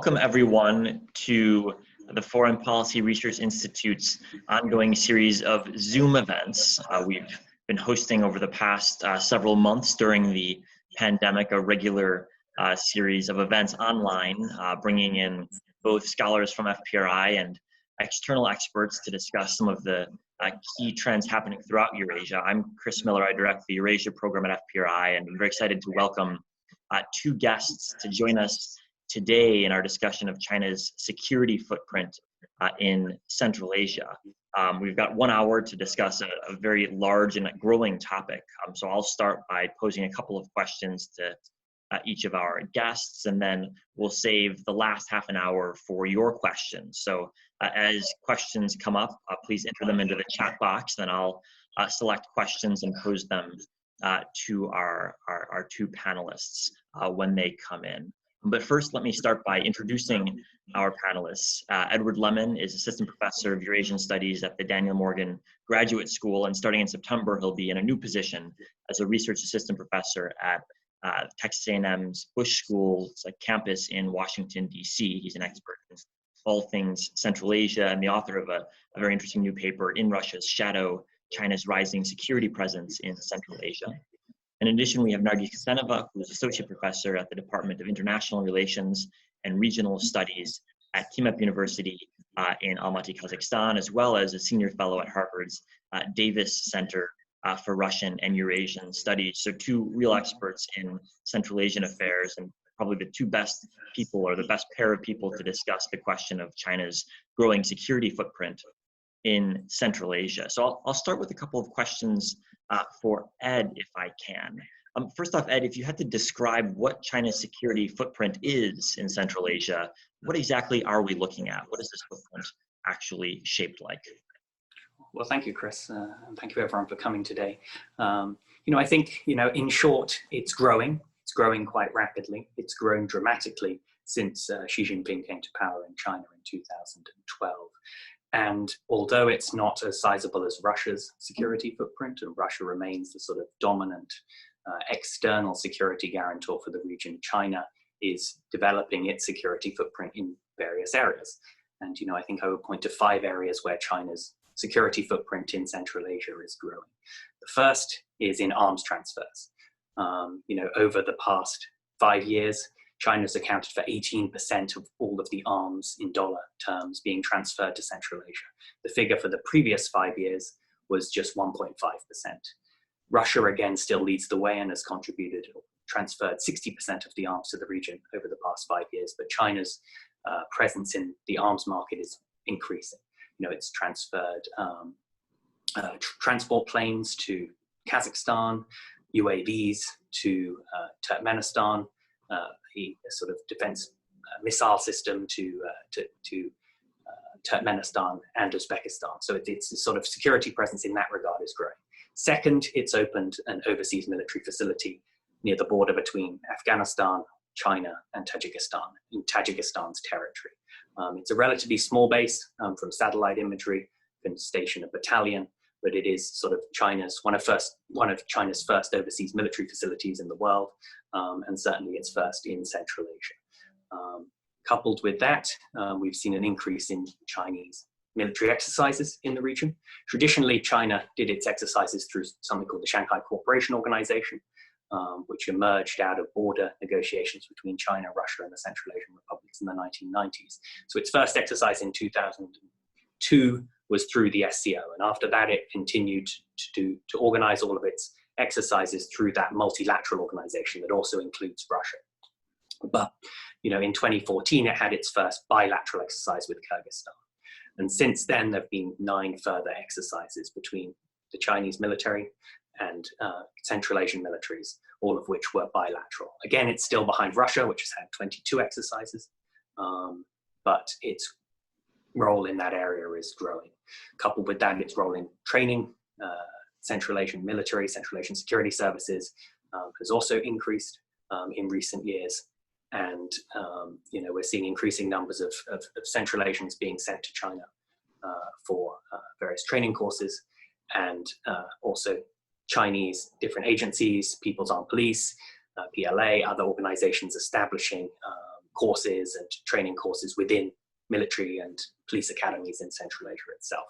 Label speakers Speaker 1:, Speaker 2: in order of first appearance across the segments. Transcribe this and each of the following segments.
Speaker 1: Welcome everyone to the Foreign Policy Research Institute's ongoing series of Zoom events. We've been hosting over the past several months during the pandemic a regular series of events online, bringing in both scholars from FPRI and external experts to discuss some of the key trends happening throughout Eurasia. I'm Chris Miller, I direct the Eurasia program at FPRI, and I'm very excited to welcome two guests to join us today in our discussion of China's security footprint in Central Asia. We've got 1 hour to discuss a very large and growing topic. So I'll start by posing a couple of questions to each of our guests, and then we'll save the last half an hour for your questions. So as questions come up, please enter them into the chat box, then I'll select questions and pose them to our two panelists when they come in. But first, let me start by introducing our panelists. Edward Lemon is Assistant Professor of Eurasian Studies at the Daniel Morgan Graduate School, and starting in September, he'll be in a new position as a Research Assistant Professor at Texas A&M's Bush School's campus in Washington, D.C. He's an expert in all things Central Asia and the author of a very interesting new paper, In Russia's Shadow, China's Rising Security Presence in Central Asia. In addition, we have Nargis Kassenova, who is Associate Professor at the Department of International Relations and Regional Studies at Kimep University in Almaty, Kazakhstan, as well as a Senior Fellow at Harvard's Davis Center for Russian and Eurasian Studies. So two real experts in Central Asian affairs, and probably the two best people, or the best pair of people, to discuss the question of China's growing security footprint in Central Asia. So I'll start with a couple of questions for Ed, if I can. First off, Ed, if you had to describe what China's security footprint is in Central Asia, what exactly are we looking at? What is this footprint actually shaped like?
Speaker 2: Well, thank you, Chris, and thank you everyone for coming today. I think, in short, it's growing. It's growing quite rapidly. It's grown dramatically since Xi Jinping came to power in China in 2012. And although it's not as sizable as Russia's security footprint, and Russia remains the sort of dominant external security guarantor for the region, China is developing its security footprint in various areas. And, I think I would point to 5 areas where China's security footprint in Central Asia is growing. The first is in arms transfers. Over the past 5 years, China's accounted for 18% of all of the arms in dollar terms being transferred to Central Asia. The figure for the previous 5 years was just 1.5%. Russia again still leads the way and has transferred 60% of the arms to the region over the past 5 years, but China's presence in the arms market is increasing. It's transferred transport planes to Kazakhstan, UAVs to Turkmenistan, a sort of defense missile system to Turkmenistan and Uzbekistan. So its sort of security presence in that regard is growing. Second, it's opened an overseas military facility near the border between Afghanistan, China, and Tajikistan, in Tajikistan's territory. It's a relatively small base from satellite imagery, can station a battalion, but it is sort of one of China's first overseas military facilities in the world, and certainly its first in Central Asia. Coupled with that, we've seen an increase in Chinese military exercises in the region. Traditionally, China did its exercises through something called the Shanghai Cooperation Organization, which emerged out of border negotiations between China, Russia, and the Central Asian republics in the 1990s. So its first exercise in 2002 was through the SCO, and after that it continued to organize all of its exercises through that multilateral organization that also includes Russia. But in 2014 it had its first bilateral exercise with Kyrgyzstan, and since then there have been 9 further exercises between the Chinese military and Central Asian militaries, all of which were bilateral. Again, it's still behind Russia, which has had 22 exercises, but its role in that area is growing. Coupled with that, its role in training Central Asian military, Central Asian security services has also increased in recent years. And we're seeing increasing numbers of Central Asians being sent to China for various training courses, and also Chinese different agencies, People's Armed Police, PLA, other organizations establishing courses and training courses within military and police academies in Central Asia itself.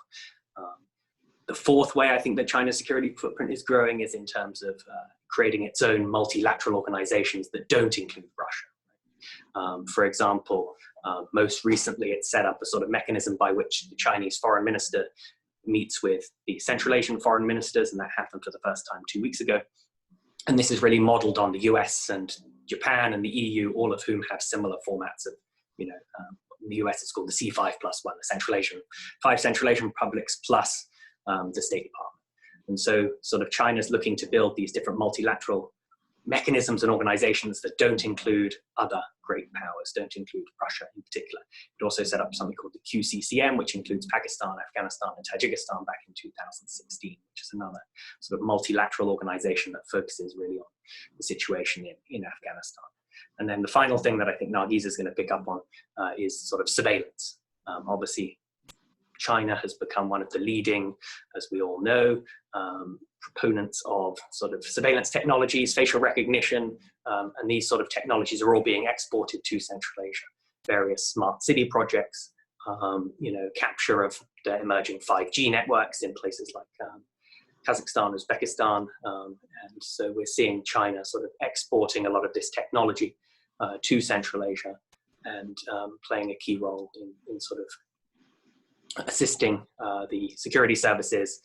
Speaker 2: The fourth way I think that China's security footprint is growing is in terms of creating its own multilateral organizations that don't include Russia. For example, most recently it set up a sort of mechanism by which the Chinese foreign minister meets with the Central Asian foreign ministers, and that happened for the first time 2 weeks ago. And this is really modeled on the US and Japan and the EU, all of whom have similar formats of, in the US it's called the C5+1, the 5 Central Asian republics plus the State Department. And so sort of China's looking to build these different multilateral mechanisms and organizations that don't include other great powers, don't include Russia in particular. It also set up something called the QCCM, which includes Pakistan, Afghanistan, and Tajikistan back in 2016, which is another sort of multilateral organization that focuses really on the situation in Afghanistan. And then the final thing that I think Nargis is going to pick up on is sort of surveillance. Obviously, China has become one of the leading, as we all know, proponents of sort of surveillance technologies, facial recognition, and these sort of technologies are all being exported to Central Asia. Various smart city projects, capture of the emerging 5G networks in places like Kazakhstan, Uzbekistan, and so we're seeing China sort of exporting a lot of this technology to Central Asia and playing a key role in sort of assisting the security services,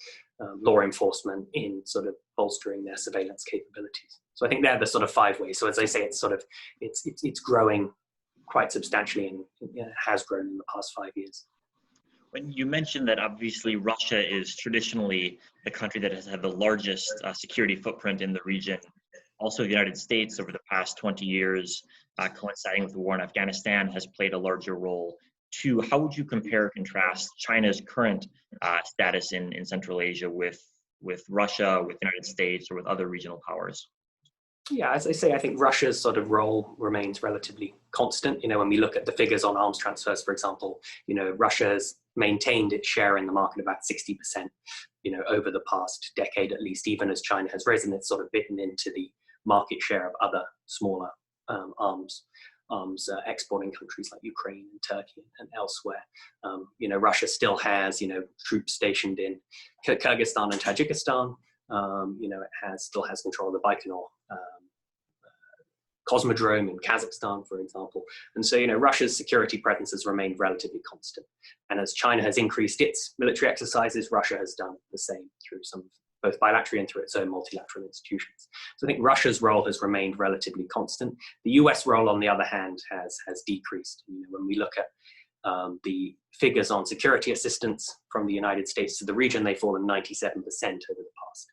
Speaker 2: law enforcement in sort of bolstering their surveillance capabilities. So I think they're the sort of 5 ways. So as I say, it's sort of it's growing quite substantially and has grown in the past 5 years.
Speaker 1: When you mentioned that obviously Russia is traditionally the country that has had the largest security footprint in the region, also the United States over the past 20 years, coinciding with the war in Afghanistan, has played a larger role too. How would you compare and contrast China's current status in Central Asia with Russia, with the United States, or with other regional powers?
Speaker 2: Yeah, as I say, I think Russia's sort of role remains relatively constant. When we look at the figures on arms transfers, for example, Russia has maintained its share in the market about 60%, over the past decade at least, even as China has risen, it's sort of bitten into the market share of other smaller arms exporting countries like Ukraine and Turkey and elsewhere. Russia still has, troops stationed in Kyrgyzstan and Tajikistan. It still has control of the Baikonur Cosmodrome in Kazakhstan, for example. And so, Russia's security presence has remained relatively constant. And as China has increased its military exercises, Russia has done the same through both bilaterally and through its own multilateral institutions. So I think Russia's role has remained relatively constant. The US role, on the other hand, has decreased. When we look at the figures on security assistance from the United States to the region, they've fallen 97% over the past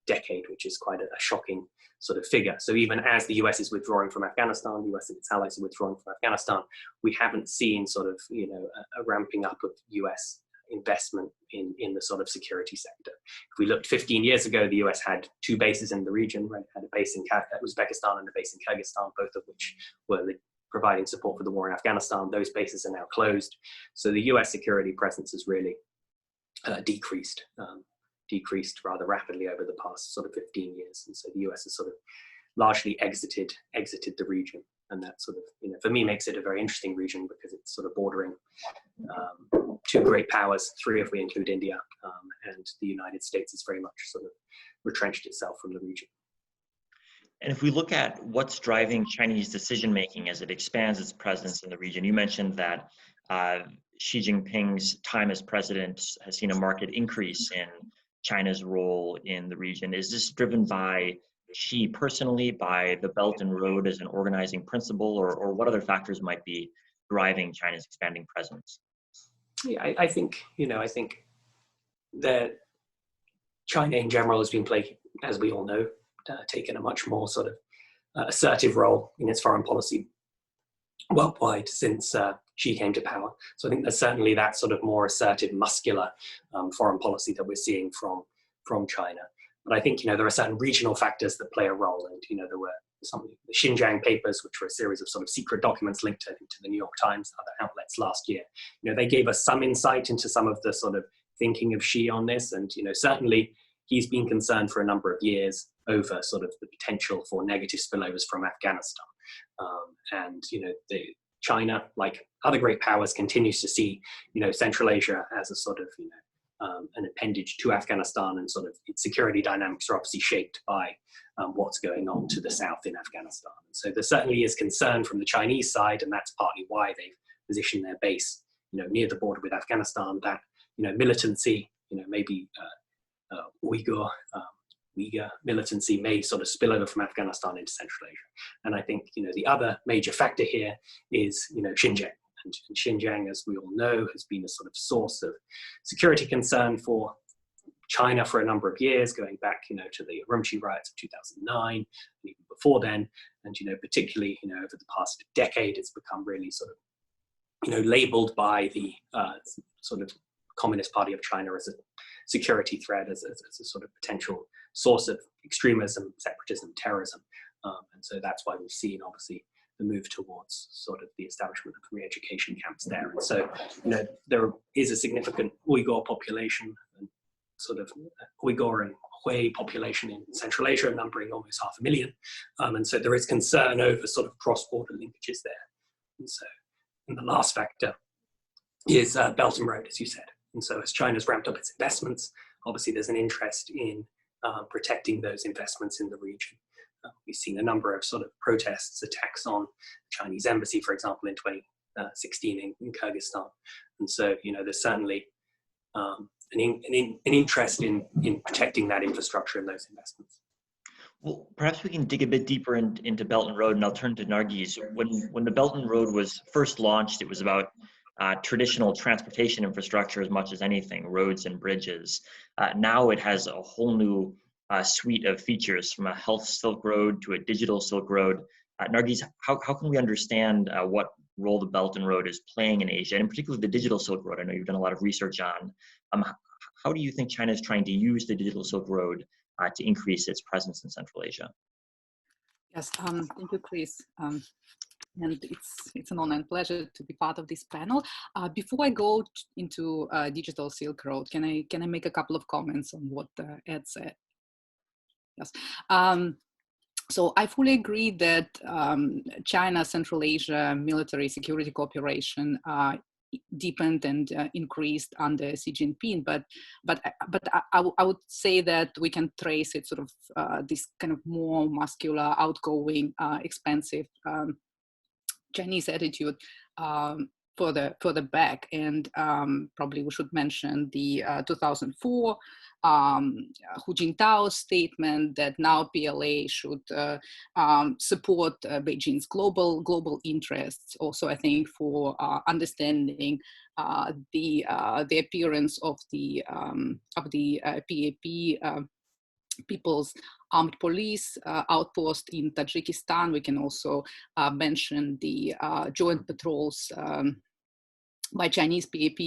Speaker 2: decade, which is quite a shocking sort of figure. So even as the US is withdrawing from Afghanistan, the US and its allies are withdrawing from Afghanistan, we haven't seen sort of, a ramping up of US investment in the sort of security sector. If we looked 15 years ago, the US had 2 bases in the region, right? It had a base in Uzbekistan and a base in Kyrgyzstan, both of which were providing support for the war in Afghanistan. Those bases are now closed. So the US security presence has really decreased rather rapidly over the past sort of 15 years. And so the US has sort of largely exited the region. And that sort of, for me, makes it a very interesting region because it's sort of bordering 2 great powers, 3 if we include India, and the United States has very much sort of retrenched itself from the region.
Speaker 1: And if we look at what's driving Chinese decision-making as it expands its presence in the region, you mentioned that Xi Jinping's time as president has seen a marked increase in China's role in the region. Is this driven by Xi personally, by the Belton Road as an organizing principle, or what other factors might be driving China's expanding presence?
Speaker 2: Yeah, I think that China in general has been playing, as we all know, taken a much more sort of assertive role in its foreign policy worldwide since Xi came to power. So I think there's certainly that sort of more assertive, muscular foreign policy that we're seeing from China. But I think, there are certain regional factors that play a role. And, there were the Xinjiang papers, which were a series of sort of secret documents linked, I think, to the New York Times and other outlets last year. They gave us some insight into some of the sort of thinking of Xi on this. And, certainly he's been concerned for a number of years over sort of the potential for negative spillovers from Afghanistan. And, the China, like other great powers, continues to see, Central Asia as a sort of, an appendage to Afghanistan, and sort of its security dynamics are obviously shaped by what's going on to the south in Afghanistan. And so there certainly is concern from the Chinese side, and that's partly why they've positioned their base, near the border with Afghanistan, that, militancy, maybe Uyghur militancy may sort of spill over from Afghanistan into Central Asia. And I think, the other major factor here is, Xinjiang. And Xinjiang, as we all know, has been a sort of source of security concern for China for a number of years, going back, to the Urumqi riots of 2009, and even before then. And, particularly, over the past decade, it's become really sort of, labeled by the sort of Communist Party of China as a security threat, as a sort of potential source of extremism, separatism, terrorism. And so that's why we've seen, obviously, the move towards sort of the establishment of re-education camps there. And so, there is a significant Uyghur population, and sort of Uyghur and Hui population in Central Asia, numbering almost 500,000. And so there is concern over sort of cross-border linkages there. And so, and the last factor is Belton Road, as you said. And so as China's ramped up its investments, obviously there's an interest in protecting those investments in the region. We've seen a number of sort of protests, attacks on the Chinese embassy, for example, in 2016 in Kyrgyzstan. And so, there's certainly an interest in protecting that infrastructure and those investments.
Speaker 1: Well, perhaps we can dig a bit deeper into Belton Road, and I'll turn to Nargis. When the Belton Road was first launched, it was about traditional transportation infrastructure as much as anything, roads and bridges. Now it has a whole new suite of features, from a health Silk Road to a digital Silk Road. Nargis, how can we understand what role the Belton Road is playing in Asia, and in particular the digital Silk Road? I know you've done a lot of research on. How do you think China is trying to use the digital Silk Road to increase its presence in Central Asia?
Speaker 3: Yes, thank you, Chris. And it's an honor and pleasure to be part of this panel. Before I go into digital Silk Road, can I make a couple of comments on what Ed said? Yes. So I fully agree that China Central Asia military security cooperation deepened and increased under Xi Jinping, but I would say that we can trace it sort of this kind of more muscular, outgoing, expensive Chinese attitude further back. And probably we should mention the 2004 Hu Jintao statement that now PLA should support Beijing's global interests. Also, I think for understanding the appearance of the PAP, People's Armed Police outpost in Tajikistan. We can also mention the joint patrols by Chinese PAP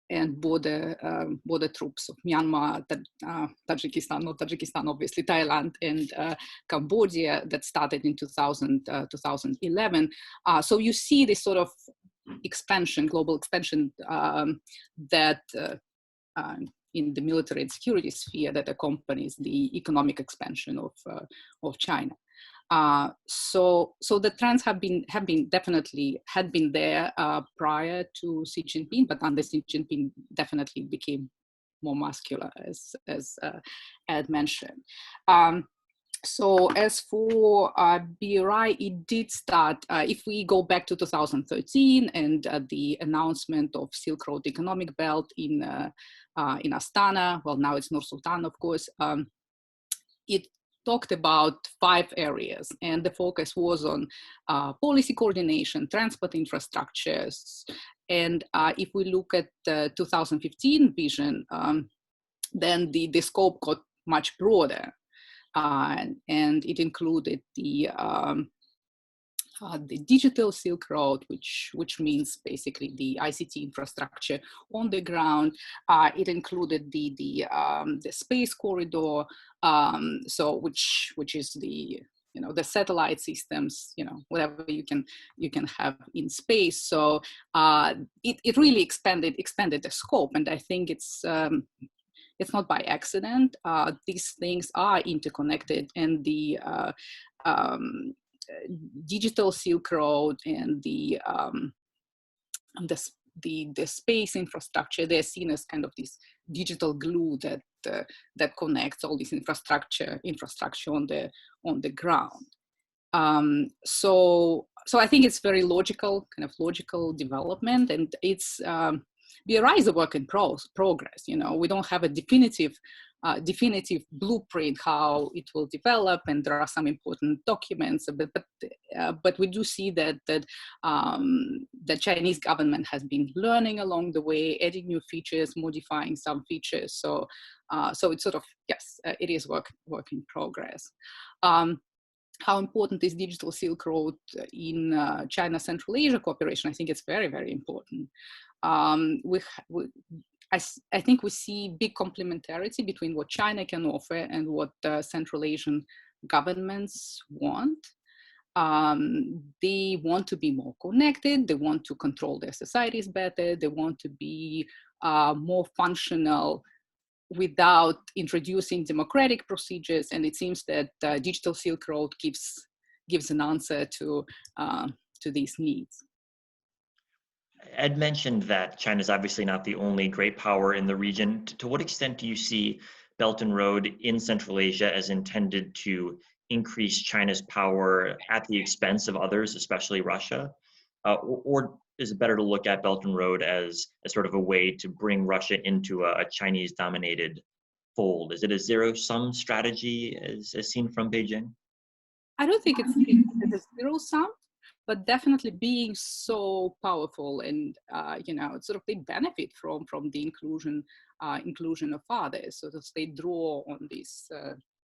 Speaker 3: and border troops of Myanmar, Tajikistan, not Tajikistan, obviously, Thailand and Cambodia, that started in 2011. So you see this sort of expansion, global expansion that in the military and security sphere that accompanies the economic expansion of China. So the trends had been there prior to Xi Jinping, but under Xi Jinping definitely became more muscular, as Ed mentioned. So as for FPRI, it did start, if we go back to 2013 and the announcement of Silk Road Economic Belt in Astana, well, now it's Nur Sultan, of course, it talked about 5 areas, and the focus was on policy coordination, transport infrastructures. And if we look at the 2015 vision, then the scope got much broader. And it included the digital Silk Road, which means basically the ICT infrastructure on the ground. It included the space corridor, so which is the the satellite systems, whatever you can have in space. So it really expanded the scope, and I think it's not by accident. These things are interconnected, and digital Silk Road and the space infrastructure, they're seen as kind of this digital glue that connects all this infrastructure on the ground. So I think it's very logical development, and it's BRI is a work in progress. We don't have a definitive blueprint how it will develop, and there are some important documents, but we do see that the Chinese government has been learning along the way, adding new features, modifying some features. So it's sort of, yes, it is work in progress. How important is digital Silk Road in China-Central Asia cooperation? I think it's very, very important. I think we see big complementarity between what China can offer and what Central Asian governments want. They want to be more connected. They want to control their societies better. They want to be more functional without introducing democratic procedures. And it seems that digital Silk Road gives an answer to these needs.
Speaker 1: Ed mentioned that China is obviously not the only great power in the region. To what extent do you see Belton Road in Central Asia as intended to increase China's power at the expense of others, especially Russia? Or is it better to look at Belton Road as sort of a way to bring Russia into a Chinese-dominated fold? Is it a zero-sum strategy as seen from Beijing?
Speaker 3: I don't think it's a zero-sum, but definitely being so powerful, and sort of they benefit from the inclusion of others. So they draw on these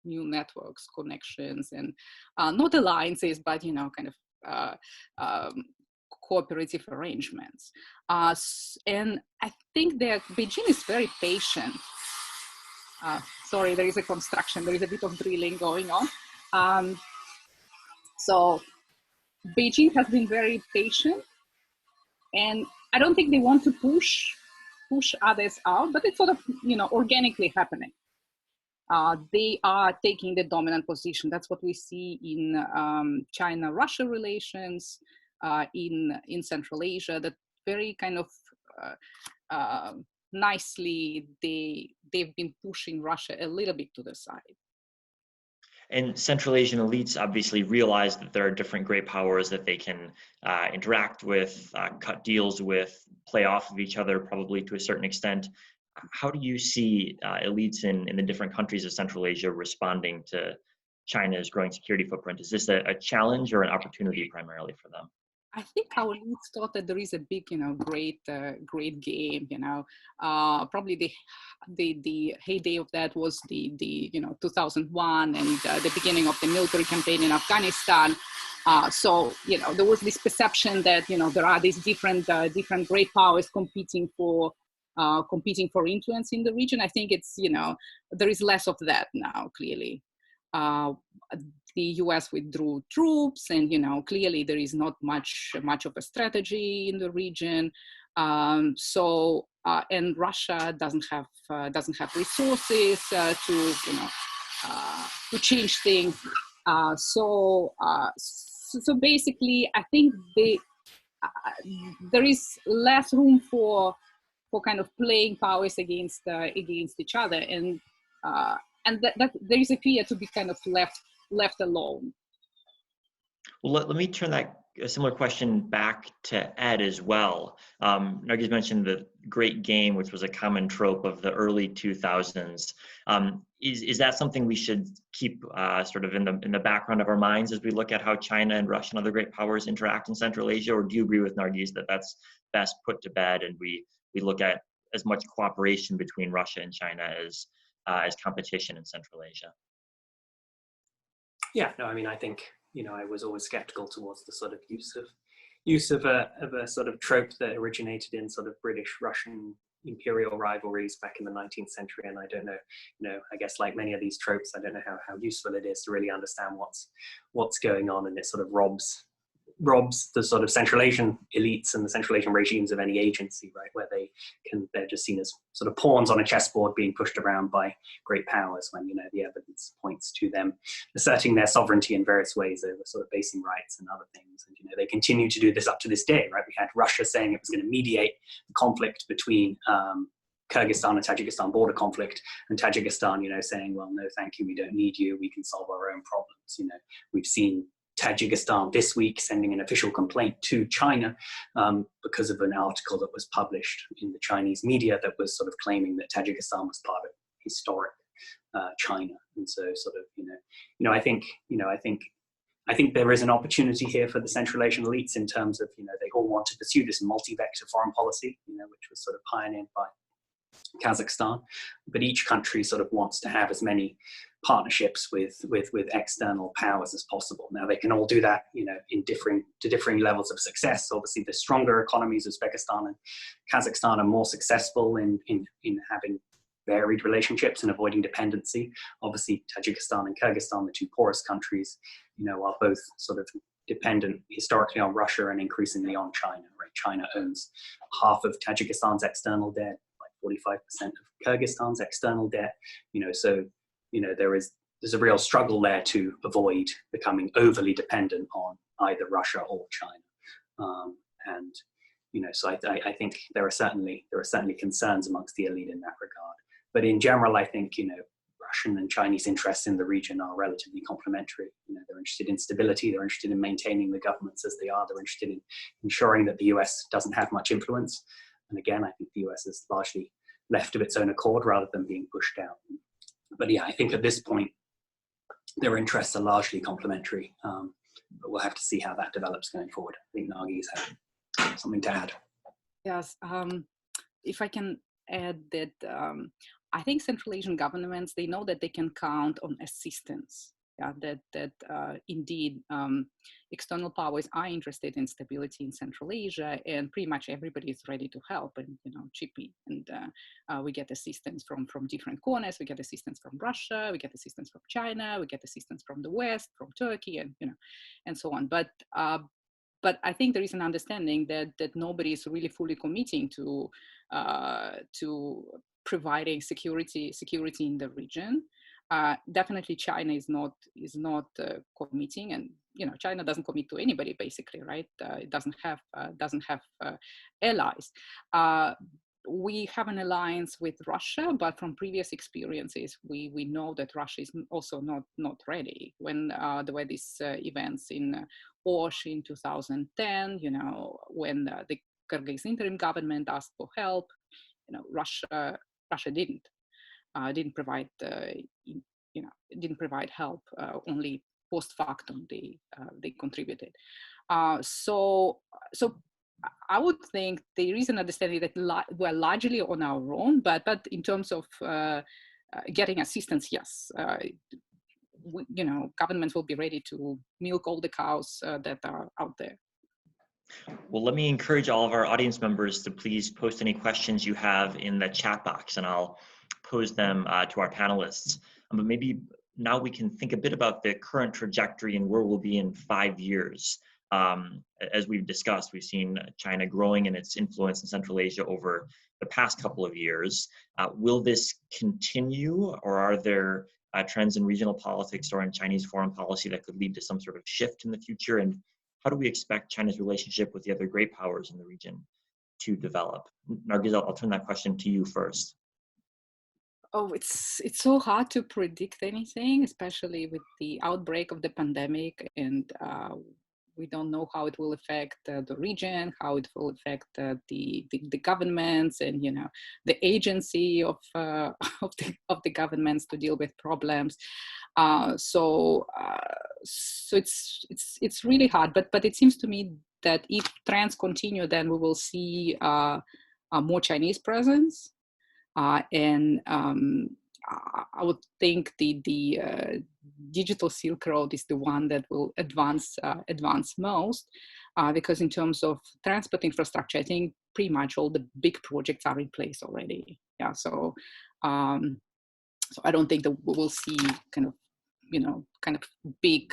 Speaker 3: new networks, connections, and not alliances, but cooperative arrangements. And I think that Beijing is very patient. Sorry, there is a construction. There is a bit of drilling going on. So Beijing has been very patient, and I don't think they want to push others out, but it's sort of organically happening. They are taking the dominant position. That's what we see in China-Russia relations, in Central Asia. That very kind of nicely they've been pushing Russia a little bit to the side.
Speaker 1: And Central Asian elites obviously realize that there are different great powers that they can interact with, cut deals with, play off of each other probably to a certain extent. How do you see elites in the different countries of Central Asia responding to China's growing security footprint? Is this a challenge or an opportunity primarily for them?
Speaker 3: I think our elites thought that there is a big, great game. Probably the heyday of that was the 2001 and the beginning of the military campaign in Afghanistan. So there was this perception that there are these different great powers competing for influence in the region. I think it's there is less of that now. Clearly. The U.S. withdrew troops, and clearly there is not much of a strategy in the region. And Russia doesn't have resources to change things. So basically, I think there is less room for kind of playing powers against each other, and that there is a fear to be kind of left alone.
Speaker 1: Well, let me turn a similar question back to Ed as well. Nargis mentioned the Great Game, which was a common trope of the early 2000s. Is that something we should keep sort of in the background of our minds as we look at how China and Russia and other great powers interact in Central Asia? Or do you agree with Nargis that that's best put to bed and we look at as much cooperation between Russia and China as competition in Central Asia?
Speaker 2: Yeah, no, I mean, I think, I was always skeptical towards the sort of use of a sort of trope that originated in sort of British-Russian imperial rivalries back in the 19th century. And I don't know, I guess like many of these tropes, I don't know how useful it is to really understand what's going on, and it sort of robs robs the sort of Central Asian elites and the Central Asian regimes of any agency, right, where they're just seen as sort of pawns on a chessboard being pushed around by great powers, when, you know, the evidence points to them asserting their sovereignty in various ways over sort of basing rights and other things. And, you know, they continue to do this up to this day, right? We had Russia saying it was going to mediate the conflict between Kyrgyzstan and Tajikistan border conflict, and Tajikistan, you know, saying, well, no, thank you, we don't need you, we can solve our own problems. You know, we've seen Tajikistan this week sending an official complaint to China because of an article that was published in the Chinese media that was sort of claiming that Tajikistan was part of historic China. And so, sort of, I think there is an opportunity here for the Central Asian elites in terms of, you know, they all want to pursue this multi-vector foreign policy, you know, which was sort of pioneered by Kazakhstan, but each country sort of wants to have as many partnerships with external powers as possible. Now, they can all do that, you know, to differing levels of success. Obviously, the stronger economies, Uzbekistan and Kazakhstan, are more successful in having varied relationships and avoiding dependency. Obviously, Tajikistan and Kyrgyzstan, the two poorest countries, you know, are both sort of dependent historically on Russia and increasingly on China, right? China owns half of Tajikistan's external debt, 45% of Kyrgyzstan's external debt, you know, so, you know, there's a real struggle there to avoid becoming overly dependent on either Russia or China. And, you know, so I think there are certainly concerns amongst the elite in that regard. But in general, I think, you know, Russian and Chinese interests in the region are relatively complementary. You know, they're interested in stability, they're interested in maintaining the governments as they are, they're interested in ensuring that the US doesn't have much influence. And again, I think the US is largely left of its own accord rather than being pushed out. But yeah, I think at this point, their interests are largely complementary. But we'll have to see how that develops going forward. I think Nargis has something to add.
Speaker 3: Yes, if I can add that, I think Central Asian governments, they know that they can count on assistance. Yeah, that indeed external powers are interested in stability in Central Asia, and pretty much everybody is ready to help and, you know, chip in. And we get assistance from different corners. We get assistance from Russia. We get assistance from China. We get assistance from the West, from Turkey, and, you know, and so on. But I think there is an understanding that nobody is really fully committing to providing security in the region. Definitely, China is not committing, and, you know, China doesn't commit to anybody basically, right? It doesn't have allies. We have an alliance with Russia, but from previous experiences, we know that Russia is also not ready. When there were these events in Osh in 2010, you know, when the Kyrgyz interim government asked for help, you know, Russia didn't provide help. Only post factum they contributed. So I would think there is an understanding that we're largely on our own, but in terms of getting assistance, yes, you know, governments will be ready to milk all the cows that are out there.
Speaker 1: Well, let me encourage all of our audience members to please post any questions you have in the chat box, and I'll pose them to our panelists. But maybe now we can think a bit about the current trajectory and where we'll be in 5 years. As we've discussed, we've seen China growing in its influence in Central Asia over the past couple of years. Will this continue, or are there trends in regional politics or in Chinese foreign policy that could lead to some sort of shift in the future? And how do we expect China's relationship with the other great powers in the region to develop? Nargis, I'll turn that question to you first.
Speaker 3: Oh, it's so hard to predict anything, especially with the outbreak of the pandemic, and we don't know how it will affect the region, how it will affect the governments, and, you know, the agency of the governments to deal with problems. So it's really hard. But it seems to me that if trends continue, then we will see more Chinese presence. And I would think the digital Silk Road is the one that will advance most, because in terms of transport infrastructure, I think pretty much all the big projects are in place already. Yeah, so I don't think that we will see kind of kind of big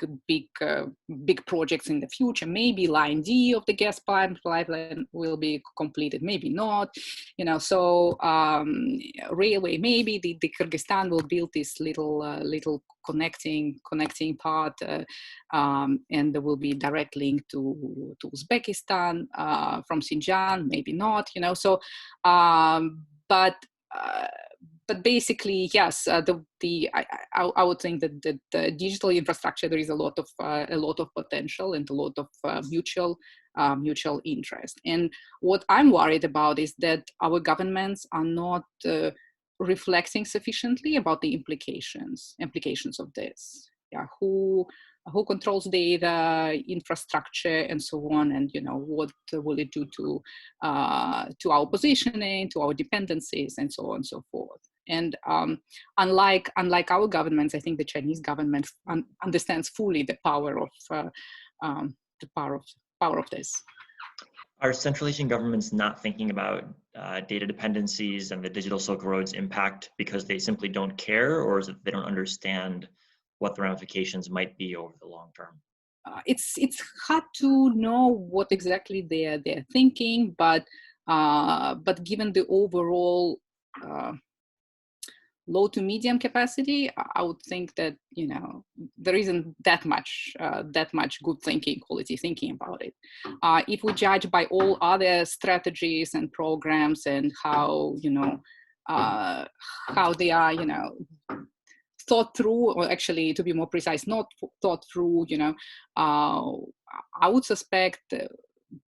Speaker 3: projects in the future. Maybe line D of the gas pipeline will be completed, maybe not. So railway, maybe the Kyrgyzstan will build this little connecting part, and there will be direct link to Uzbekistan from Xinjiang, maybe not. So but basically, yes, I would think that the digital infrastructure, there is a lot of potential and a lot of mutual interest. And what I'm worried about is that our governments are not reflecting sufficiently about the implications of this. Yeah, who controls data, infrastructure, and so on, and what will it do to our positioning, to our dependencies, and so on and so forth. And unlike our governments, I think the Chinese government understands fully the power of this.
Speaker 1: Are Central Asian governments not thinking about data dependencies and the digital Silk Road's impact because they simply don't care, or is it they don't understand what the ramifications might be over the long term?
Speaker 3: It's hard to know what exactly they're thinking, but given the overall low to medium capacity, I would think that there isn't that much good thinking, quality thinking about it. If we judge by all other strategies and programs and how they are thought through, or actually, to be more precise, not thought through, I would suspect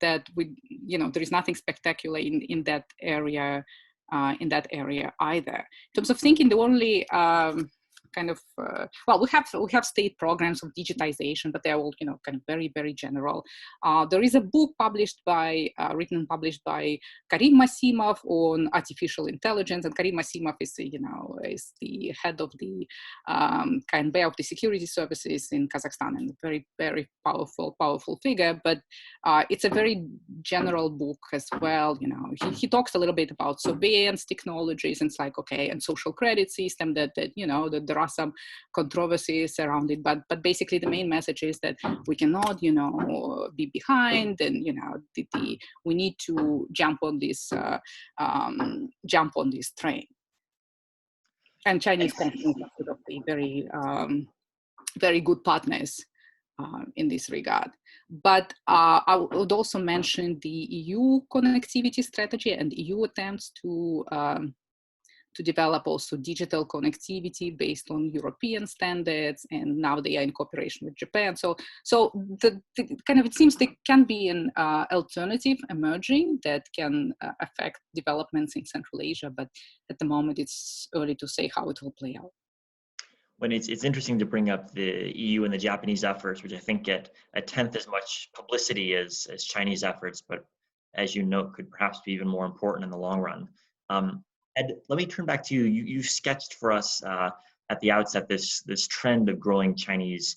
Speaker 3: that there is nothing spectacular in that area. Either. In terms of thinking, the only we have state programs of digitization, but they're all kind of very, very general. There is a book written and published by Karim Masimov on artificial intelligence, and Karim Masimov is the head of the KNB of the security services in Kazakhstan, and a very, very powerful figure. But it's a very general book as well. He talks a little bit about surveillance technologies, and it's like, okay, and social credit system that there are some controversies around it, but basically the main message is that we cannot be behind, and we need to jump on this train. And Chinese companies are sort of the very very good partners in this regard. But I would also mention the EU connectivity strategy and EU attempts to develop also digital connectivity based on European standards, and now they are in cooperation with Japan. So the kind of, it seems there can be an alternative emerging that can affect developments in Central Asia, but at the moment it's early to say how it will play out.
Speaker 1: When it's interesting to bring up the EU and the Japanese efforts, which I think get a tenth as much publicity as Chinese efforts, but as you note, could perhaps be even more important in the long run. Ed, let me turn back to you. You sketched for us at the outset this trend of growing Chinese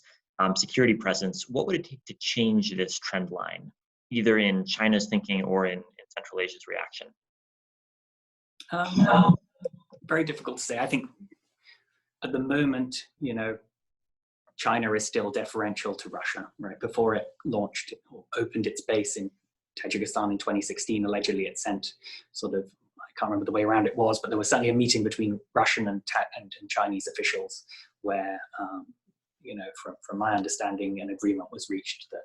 Speaker 1: security presence. What would it take to change this trend line, either in China's thinking or in Central Asia's reaction?
Speaker 2: Very difficult to say. I think at the moment, China is still deferential to Russia, right? Before it launched or opened its base in Tajikistan in 2016, allegedly it sent sort of, I can't remember the way around it was, but there was certainly a meeting between Russian and Chinese officials where, from my understanding, an agreement was reached that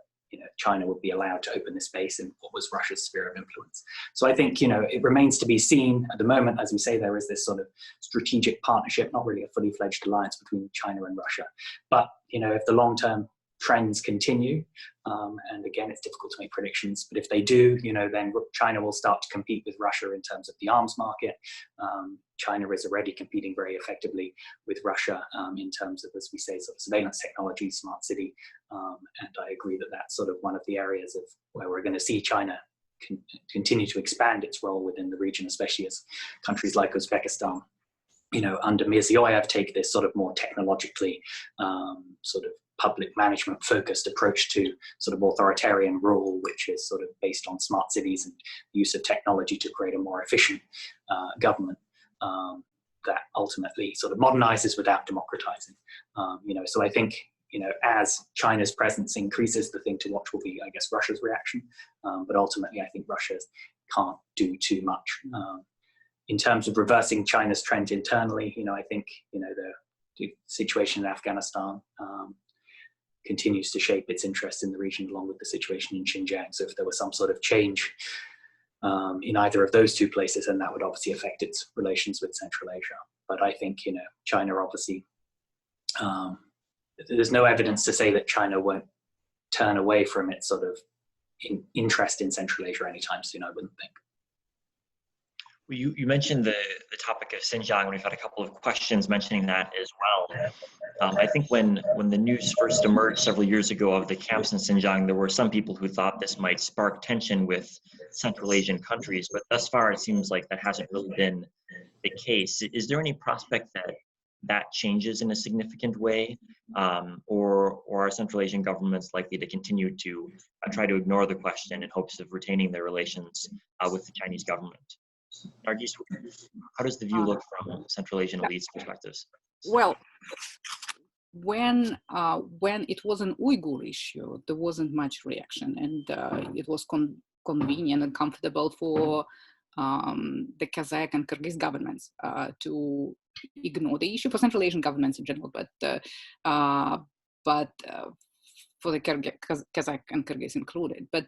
Speaker 2: China would be allowed to open this base in what was Russia's sphere of influence. So I think it remains to be seen. At the moment, as we say, there is this sort of strategic partnership, not really a fully fledged alliance between China and Russia. But if the long-term trends continue, and again, it's difficult to make predictions, but if they do, then China will start to compete with Russia in terms of the arms market. China is already competing very effectively with Russia in terms of, as we say, sort of surveillance technology, smart city. And I agree that that's sort of one of the areas of where we're going to see China continue to expand its role within the region, especially as countries like Uzbekistan, under Mirziyoyev take this sort of more technologically sort of public management focused approach to sort of authoritarian rule, which is sort of based on smart cities and use of technology to create a more efficient government. that ultimately sort of modernizes without democratizing. So I think, as China's presence increases, the thing to watch will be, I guess, Russia's reaction. But ultimately, I think Russia can't do too much. In terms of reversing China's trend internally, I think, the situation in Afghanistan continues to shape its interest in the region, along with the situation in Xinjiang. So if there was some sort of change in either of those two places, then that would obviously affect its relations with Central Asia. But I think, China obviously, there's no evidence to say that China won't turn away from its sort of interest in Central Asia anytime soon, I wouldn't think.
Speaker 1: Well, you mentioned the topic of Xinjiang, and we've had a couple of questions mentioning that as well. I think when the news first emerged several years ago of the camps in Xinjiang, there were some people who thought this might spark tension with Central Asian countries, but thus far it seems like that hasn't really been the case. Is there any prospect that changes in a significant way, or are Central Asian governments likely to continue to try to ignore the question in hopes of retaining their relations with the Chinese government? Nargis, how does the view look from Central Asian elites' perspectives?
Speaker 3: Well, when it was an Uyghur issue, there wasn't much reaction, and it was convenient and comfortable for the Kazakh and Kyrgyz governments to ignore the issue, for Central Asian governments in general, but for the Kazakh and Kyrgyz included. But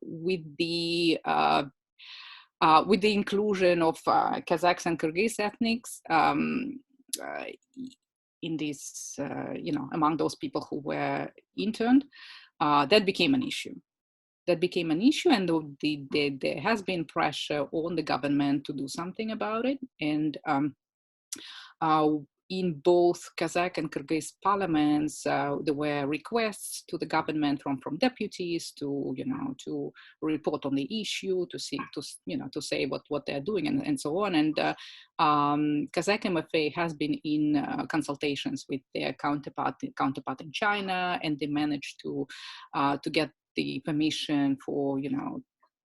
Speaker 3: with the inclusion of Kazakhs and Kyrgyz ethnics in this, among those people who were interned, that became an issue. And there has been pressure on the government to do something about it. And in both Kazakh and Kyrgyz parliaments, there were requests to the government from deputies to report on the issue, to say what they're doing and so on. And Kazakh MFA has been in consultations with their counterpart in China, and they managed to get the permission for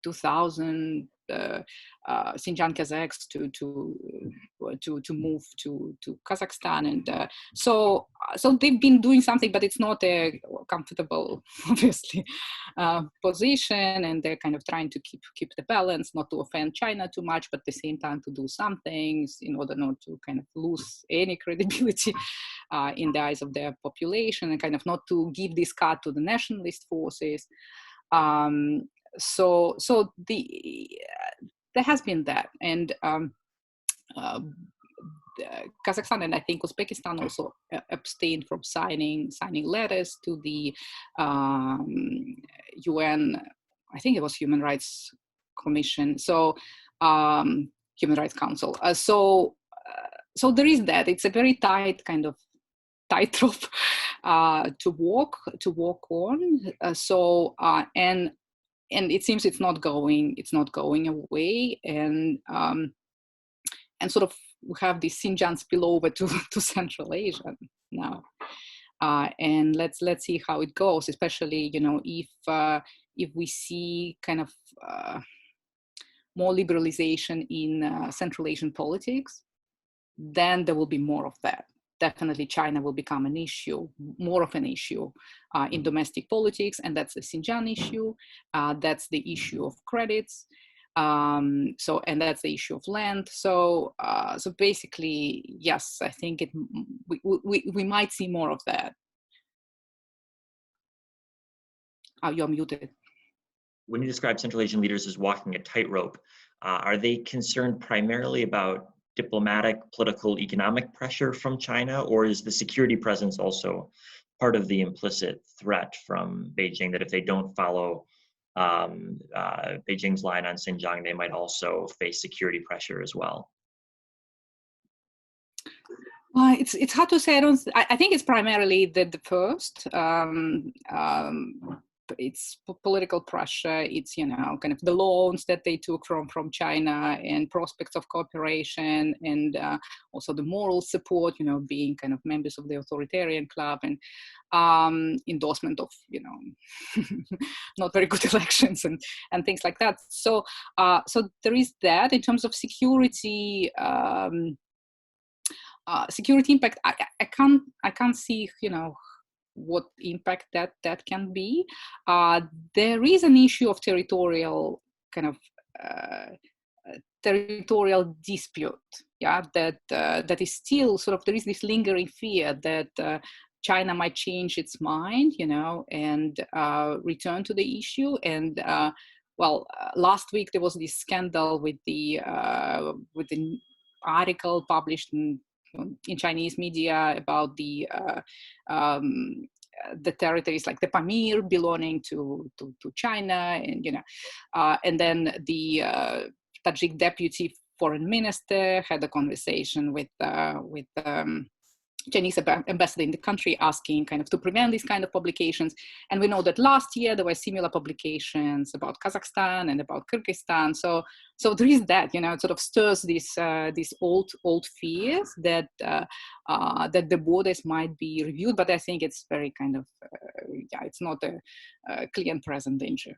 Speaker 3: 2,000 Xinjiang Kazakhs to move to Kazakhstan, and so they've been doing something, but it's not a comfortable, obviously, position, and they're kind of trying to keep the balance, not to offend China too much, but at the same time to do some things in order not to kind of lose any credibility in the eyes of their population, and kind of not to give this card to the nationalist forces. So there has been that, and Kazakhstan and I think Uzbekistan also abstained from signing letters to the UN. I think it was Human Rights Commission. So Human Rights Council. So there is that. It's a very tightrope to walk on. And it seems it's not going away, and sort of we have this Xinjiang spillover to Central Asia now, and let's see how it goes. Especially if we see kind of more liberalization in Central Asian politics, then there will be more of that. Definitely China will become more of an issue in domestic politics, and that's the Xinjiang issue. That's the issue of credits. And that's the issue of land. So basically, yes, I think we might see more of that. You're muted.
Speaker 1: When you describe Central Asian leaders as walking a tightrope, are they concerned primarily about diplomatic, political, economic pressure from China, or is the security presence also part of the implicit threat from Beijing, that if they don't follow Beijing's line on Xinjiang, they might also face security pressure as well?
Speaker 3: It's hard to say. I think it's primarily the first. It's political pressure. It's kind of the loans that they took from China, and prospects of cooperation, and also the moral support. Being kind of members of the authoritarian club, and endorsement of not very good elections and things like that. So there is that. In terms of security, security impact, I can't see, what impact that can be. There is an issue of territorial kind of territorial dispute, that is still sort of, there is this lingering fear that China might change its mind, and return to the issue. And last week there was this scandal with the article published in Chinese media about the territories like the Pamir belonging to China, and then the Tajik deputy foreign minister had a conversation with Chinese ambassador in the country, asking kind of to prevent these kind of publications. And we know that last year there were similar publications about Kazakhstan and about Kyrgyzstan. So there is that, it sort of stirs these old fears that that the borders might be reviewed. But I think it's very kind of it's not a clear and present danger.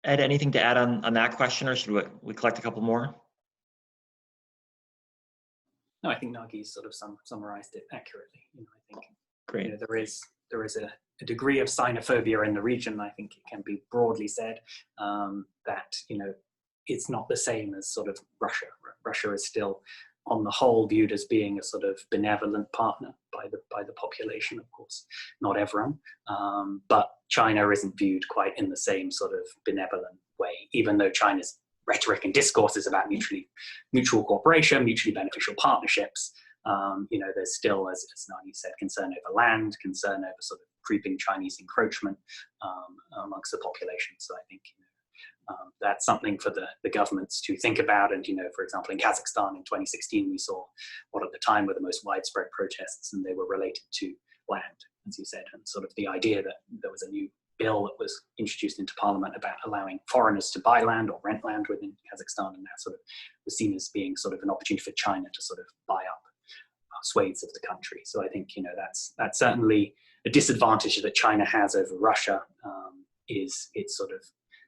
Speaker 1: Ed, anything to add on that question, or should we collect a couple more?
Speaker 2: No, I think Nargis sort of summarized it accurately. I think
Speaker 1: great.
Speaker 2: There is a degree of xenophobia in the region. I think it can be broadly said that it's not the same as sort of Russia. Russia is still, on the whole, viewed as being a sort of benevolent partner by the population. Of course, not everyone, but China isn't viewed quite in the same sort of benevolent way, even though China's rhetoric and discourse is about mutual cooperation, mutually beneficial partnerships. There's still, as Nargis said, concern over land, concern over sort of creeping Chinese encroachment amongst the population. So I think that's something for the governments to think about. And for example, in Kazakhstan in 2016, we saw what at the time were the most widespread protests, and they were related to land, as you said, and sort of the idea that there was a new bill that was introduced into parliament about allowing foreigners to buy land or rent land within Kazakhstan, and that sort of was seen as being sort of an opportunity for China to sort of buy up swathes of the country. So I think that's certainly a disadvantage that China has over Russia, is its sort of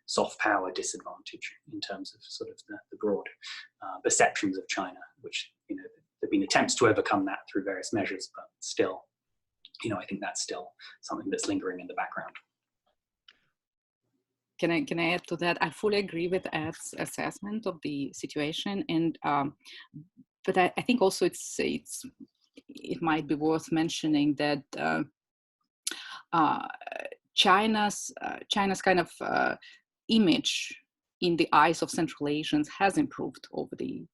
Speaker 2: soft power disadvantage in terms of sort of the broad perceptions of China, which there've been attempts to overcome that through various measures, but still, I think that's still something that's lingering in the background.
Speaker 3: Can I add to that? I fully agree with Ed's assessment of the situation, and but I think also it might be worth mentioning that China's kind of image in the eyes of Central Asians has improved over the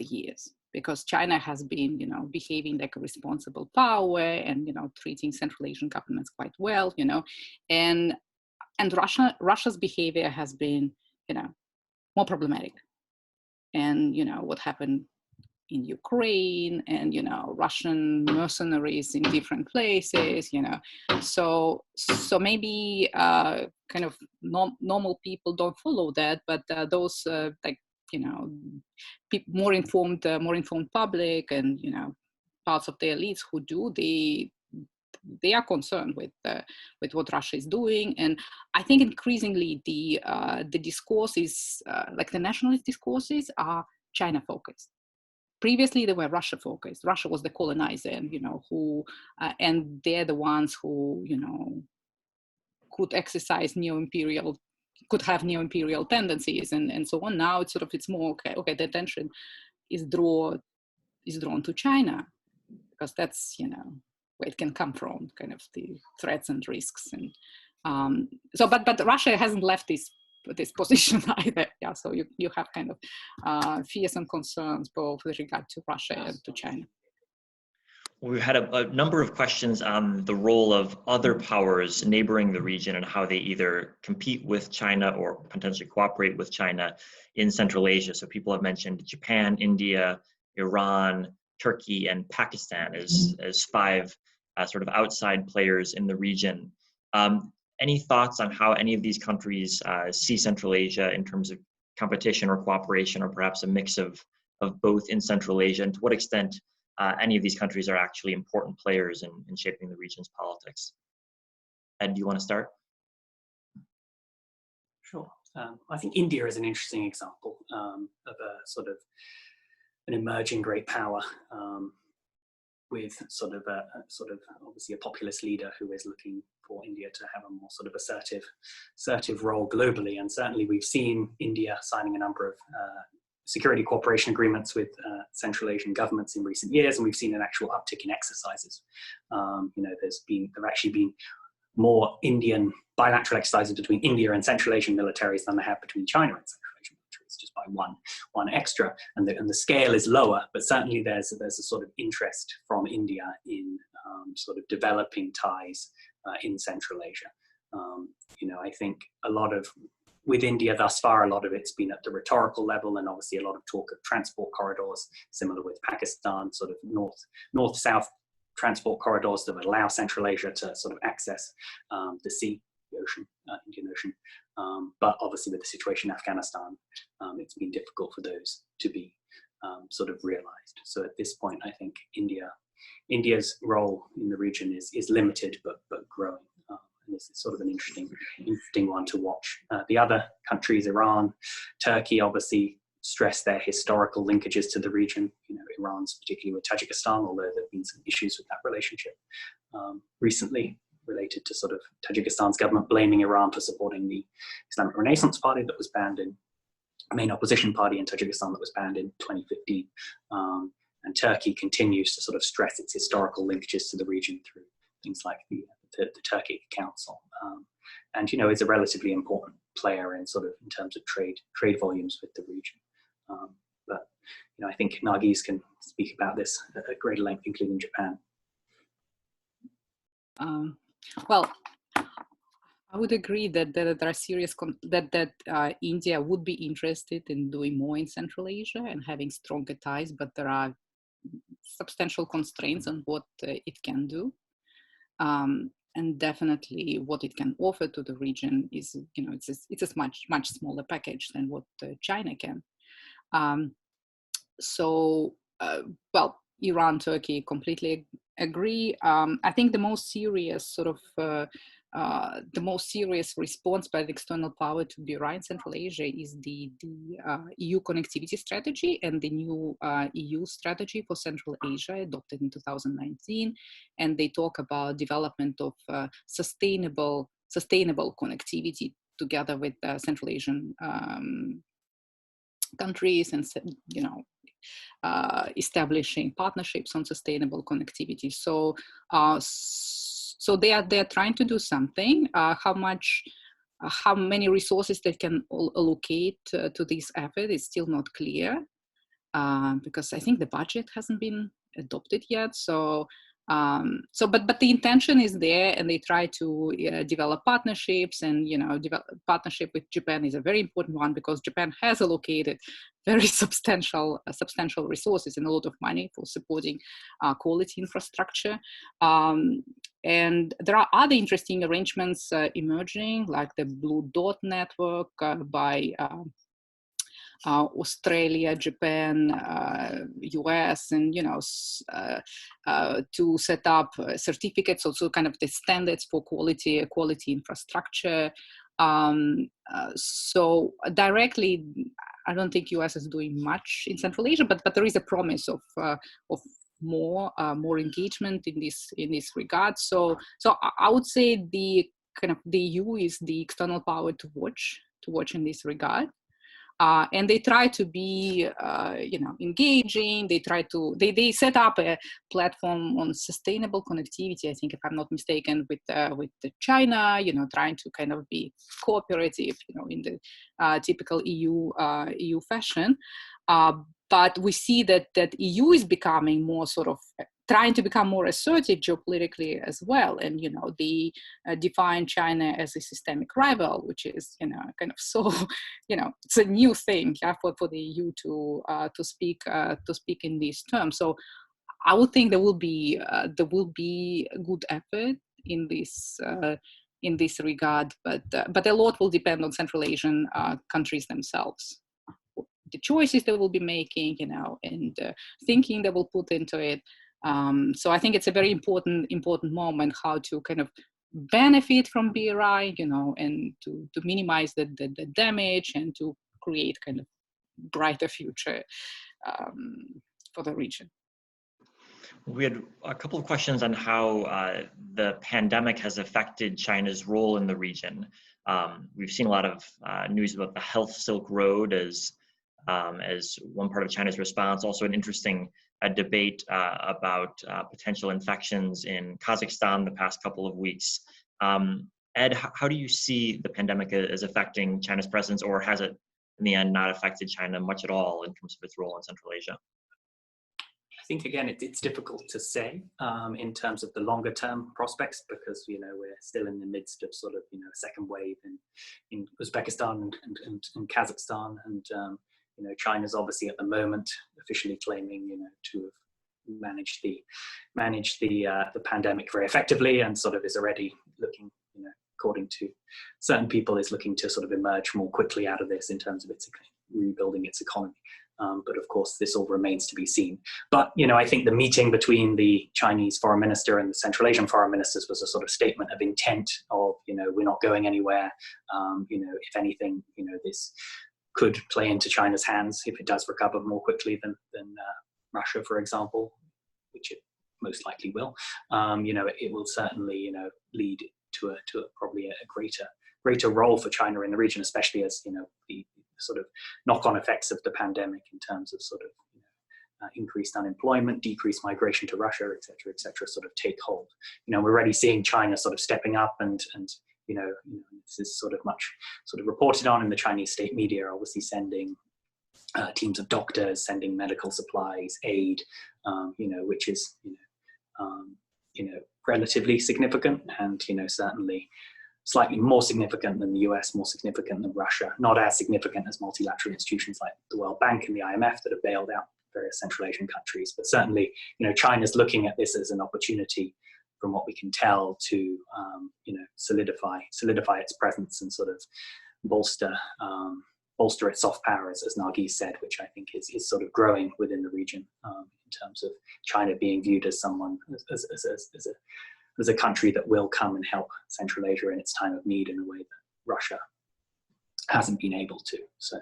Speaker 3: years, because China has been behaving like a responsible power and treating Central Asian governments quite well, and Russia's behavior has been, more problematic. And, what happened in Ukraine and, Russian mercenaries in different places, So maybe kind of normal people don't follow that, but those more informed public and, parts of the elites who do, they are concerned with what Russia is doing. And I think increasingly the discourse is like the nationalist discourses are China focused. Previously they were Russia focused. Russia was the colonizer, and who and they're the ones who could exercise could have neo-imperial tendencies and so on. Now it's more okay, the attention is drawn to China, because that's where it can come from, kind of the threats and risks. And but Russia hasn't left this position either. Yeah, so you have kind of fears and concerns both with regard to Russia and to China.
Speaker 1: We had a number of questions on the role of other powers neighboring the region and how they either compete with China or potentially cooperate with China in Central Asia. So people have mentioned Japan, India, Iran, Turkey, and Pakistan as five sort of outside players in the region. Any thoughts on how any of these countries see Central Asia in terms of competition or cooperation, or perhaps a mix of both in Central Asia, and to what extent any of these countries are actually important players in shaping the region's politics? Ed, do you want to start?
Speaker 2: Sure. I think India is an interesting example of a sort of an emerging great power with sort of obviously a populist leader who is looking for India to have a more sort of assertive role globally. And certainly we've seen India signing a number of security cooperation agreements with Central Asian governments in recent years, and we've seen an actual uptick in exercises. There've actually been more Indian bilateral exercises between India and Central Asian militaries than there have between China and Central Asian militaries, just by one extra. And the scale is lower, but certainly there's a sort of interest from India in sort of developing ties in Central Asia. I think with India thus far, a lot of it's been at the rhetorical level, and obviously a lot of talk of transport corridors, similar with Pakistan, sort of north-south transport corridors that would allow Central Asia to sort of access the sea, the ocean, Indian Ocean. But obviously with the situation in Afghanistan, it's been difficult for those to be sort of realized. So at this point, I think India's role in the region is limited, but growing. And this is sort of an interesting one to watch. The other countries, Iran, Turkey, obviously stress their historical linkages to the region. Iran's particularly with Tajikistan, although there have been some issues with that relationship recently, related to sort of Tajikistan's government blaming Iran for supporting the Islamic Renaissance Party that was banned in, main opposition party in Tajikistan that was banned in 2015. And Turkey continues to sort of stress its historical linkages to the region through things like the Turkic Council, and is a relatively important player in terms of trade volumes with the region. But I think Nargis can speak about this at greater length, including Japan.
Speaker 3: Well, I would agree that there are serious that India would be interested in doing more in Central Asia and having stronger ties, but there are substantial constraints on what it can do. And definitely what it can offer to the region is, it's a much smaller package than what China can. Well, Iran, Turkey, completely agree. I think the most serious response by the external power to BRI in Central Asia is the EU connectivity strategy and the new EU strategy for Central Asia adopted in 2019. And they talk about development of sustainable connectivity together with Central Asian countries, and establishing partnerships on sustainable connectivity. So they're trying to do something. How many resources they can allocate to this effort is still not clear, because I think the budget hasn't been adopted yet. But the intention is there, and they try to develop partnerships, and partnership with Japan is a very important one, because Japan has allocated very substantial resources and a lot of money for supporting quality infrastructure. And there are other interesting arrangements emerging, like the Blue Dot network by Australia, Japan, US, and to set up certificates, also kind of the standards for quality infrastructure. So directly, I don't think US is doing much in Central Asia, but there is a promise of more engagement in this regard. So I would say the EU is the external power to watch in this regard. And they try to be, engaging. They set up a platform on sustainable connectivity, I think, if I'm not mistaken, with China, trying to kind of be cooperative, in the typical EU fashion. But we see that EU is becoming more trying to become more assertive geopolitically as well. And, they define China as a systemic rival, which is, it's a new thing for the EU to speak in these terms. So I would think there will be a good effort in this regard, but a lot will depend on Central Asian countries themselves. The choices they will be making, and thinking they will put into it. So I think it's a very important moment how to kind of benefit from BRI, and to minimize the damage, and to create kind of brighter future region.
Speaker 1: We had a couple of questions on how the pandemic has affected China's role in the region. We've seen a lot of news about the Health Silk Road as one part of China's response. Also an interesting debate about potential infections in Kazakhstan the past couple of weeks. Ed, how do you see the pandemic as affecting China's presence, or has it in the end not affected China much at all in terms of its role in Central Asia?
Speaker 2: I think again it's difficult to say in terms of the longer term prospects, because we're still in the midst of sort of a second wave in Uzbekistan and Kazakhstan, and China's obviously at the moment officially claiming to have managed the pandemic very effectively, and sort of is already looking, according to certain people, is looking to sort of emerge more quickly out of this in terms of its rebuilding its economy. But of course, this all remains to be seen. But, I think the meeting between the Chinese foreign minister and the Central Asian foreign ministers was a sort of statement of intent of, we're not going anywhere. If anything, this could play into China's hands if it does recover more quickly than Russia, for example, which it most likely will. It will certainly, lead to probably a greater role for China in the region, especially as, the sort of knock-on effects of the pandemic in terms of sort of increased unemployment, decreased migration to Russia, et cetera, sort of take hold. We're already seeing China sort of stepping up, and this is sort of much sort of reported on in the Chinese state media, obviously sending teams of doctors, sending medical supplies, aid, which is relatively significant, and certainly slightly more significant than the US, more significant than Russia, not as significant as multilateral institutions like the World Bank and the IMF that have bailed out various Central Asian countries. But certainly, China's looking at this as an opportunity, from what we can tell, to solidify its presence and sort of bolster its soft power, as Nargis said, which I think is sort of growing within the region in terms of China being viewed as someone as a country that will come and help Central Asia in its time of need in a way that Russia hasn't been able to. So,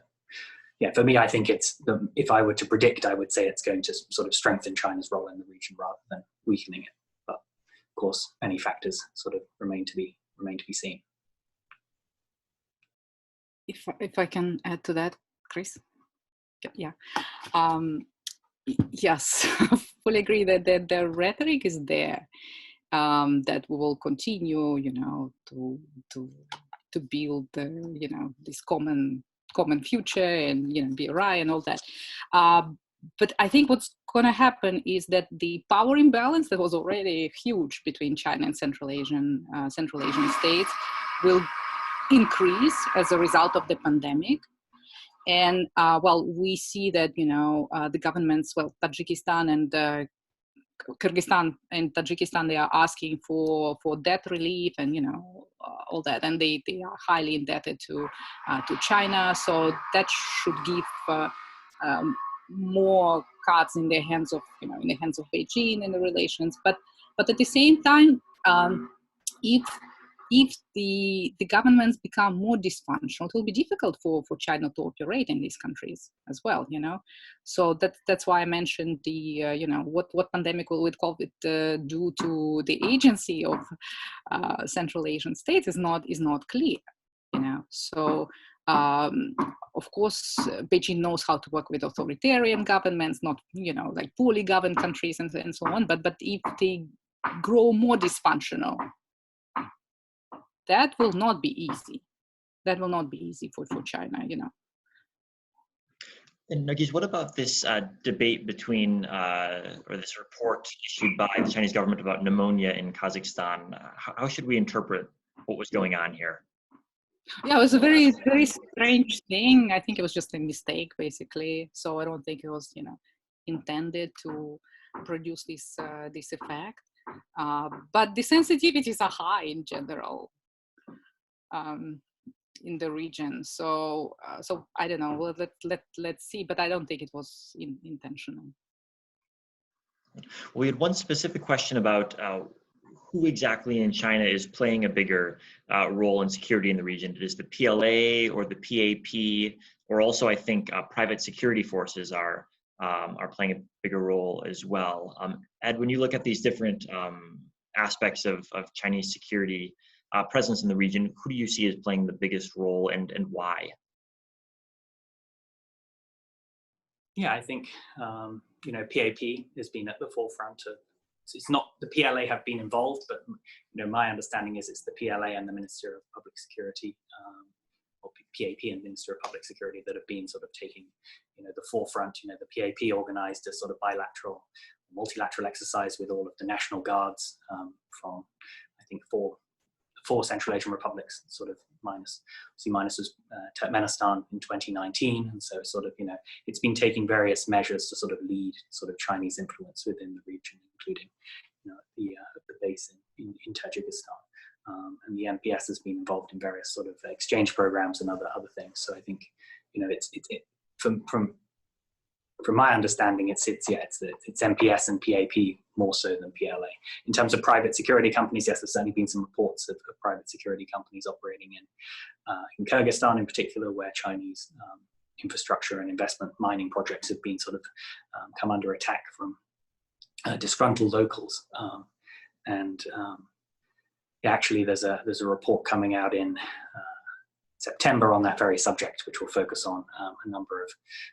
Speaker 2: yeah, for me, I think if I were to predict, I would say it's going to sort of strengthen China's role in the region rather than weakening it. But of course, any factors sort of remain to be seen.
Speaker 3: If I can add to that, Chris, yeah. Yes, fully agree that the rhetoric is there. That we will continue, to build, this common future and FPRI and all that. But I think what's going to happen is that the power imbalance that was already huge between China and Central Asian states will increase as a result of the pandemic. And we see that the governments, Tajikistan and Kyrgyzstan and Tajikistan, they are asking for debt relief and all that, and they are highly indebted to China. So that should give more cards in the hands of Beijing in the relations. But at the same time, if the governments become more dysfunctional, it will be difficult for China to operate in these countries as well, So that's why I mentioned the, what pandemic will with COVID do to the agency of Central Asian states is not clear, So, of course, Beijing knows how to work with authoritarian governments, not, like poorly governed countries and so on. But if they grow more dysfunctional, that will not be easy. That will not be easy for China,
Speaker 1: And Nargis, what about this debate between, or this report issued by the Chinese government about pneumonia in Kazakhstan? How should we interpret what was going on here?
Speaker 3: Yeah, it was a very, very strange thing. I think it was just a mistake, basically. So I don't think it was, intended to produce this effect. But the sensitivities are high in general. In the region, so I don't know. Well, let's see, but I don't think it was intentional.
Speaker 1: We had one specific question about who exactly in China is playing a bigger role in security in the region. Is the PLA or the PAP, or also I think private security forces are are playing a bigger role as well. Ed, when you look at these different aspects of Chinese security presence in the region, who do you see as playing the biggest role, and why?
Speaker 2: Yeah, I think PAP has been at the forefront of. It's not the PLA have been involved, but my understanding is it's the PLA and the Minister of Public Security, or PAP and Minister of Public Security, that have been sort of taking the forefront. The PAP organized a sort of multilateral exercise with all of the national guards from I think four Central Asian republics, sort of minus was Turkmenistan in 2019, and so sort of it's been taking various measures to sort of lead sort of Chinese influence within the region, including the base in Tajikistan, and the MPS has been involved in various sort of exchange programs and other things. So I think it's from my understanding, it's MPS and PAP more so than PLA. In terms of private security companies, yes, there's certainly been some reports of private security companies operating in Kyrgyzstan in particular, where Chinese infrastructure and investment mining projects have been sort of come under attack from disgruntled locals. Actually, there's a report coming out in September on that very subject, which will focus on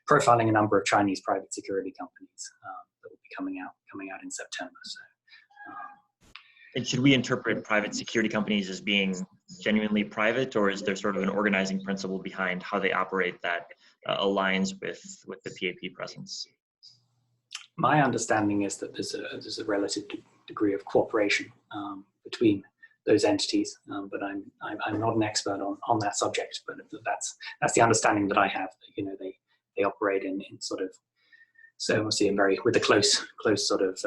Speaker 2: profiling a number of Chinese private security companies that will be coming out in September. So,
Speaker 1: and should we interpret private security companies as being genuinely private, or is there sort of an organizing principle behind how they operate that aligns with the PAP presence?
Speaker 2: My understanding is that there's a relative degree of cooperation between those entities, but I'm not an expert on that subject. But that's the understanding that I have. They operate in sort of, so obviously with a close sort of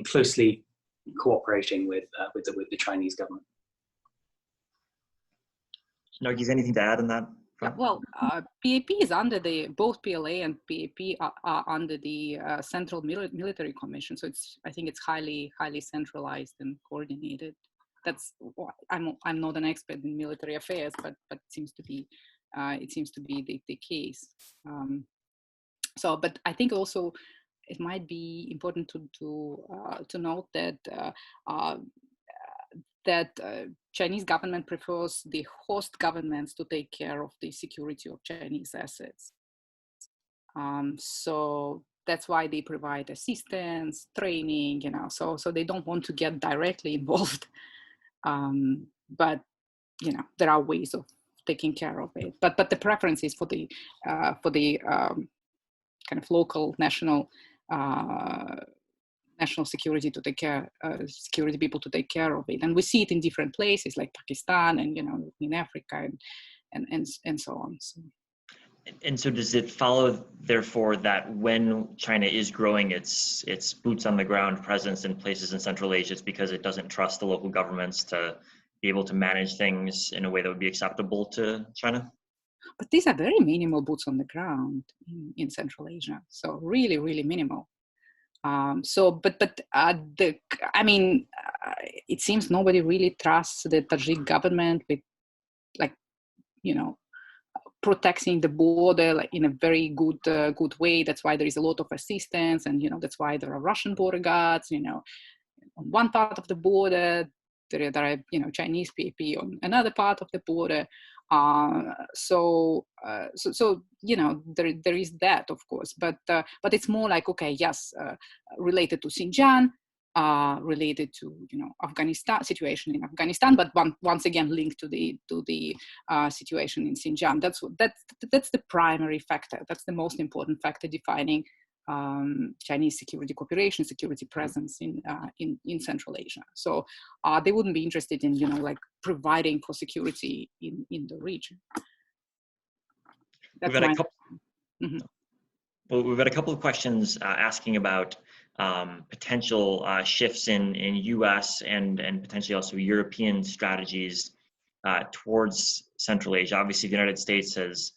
Speaker 2: closely cooperating with the Chinese government.
Speaker 1: Nargis, anything to add on that?
Speaker 3: Well, PAP is under both PLA and PAP are under the Central Military Commission, so I think it's highly centralized and coordinated. I'm not an expert in military affairs, but it seems to be the case. But I think also it might be important to note that Chinese government prefers the host governments to take care of the security of Chinese assets. So that's why they provide assistance, training, so they don't want to get directly involved. But there are ways of taking care of it. But the preference is for the kind of local national security to take care, security people to take care of it, and we see it in different places like Pakistan and in Africa and so on.
Speaker 1: And so, does it follow, therefore, that when China is growing its boots on the ground presence in places in Central Asia, it's because it doesn't trust the local governments to be able to manage things in a way that would be acceptable to China?
Speaker 3: But these are very minimal boots on the ground in Central Asia. So really, really minimal. It seems nobody really trusts the Tajik government with, protecting the border in a very good way. That's why there is a lot of assistance, and that's why there are Russian border guards. On one part of the border, there are Chinese PAP on another part of the border. So there is that, of course, but it's more like, okay, yes, related to Xinjiang, related to Afghanistan, situation in Afghanistan, but once again linked to the situation in Xinjiang. That's the primary factor. That's the most important factor defining Chinese security cooperation, security presence in Central Asia. So they wouldn't be interested in providing for security in the region.
Speaker 1: We've had a couple of questions asking about potential shifts in U.S. and potentially also European strategies towards Central Asia. Obviously, the United States has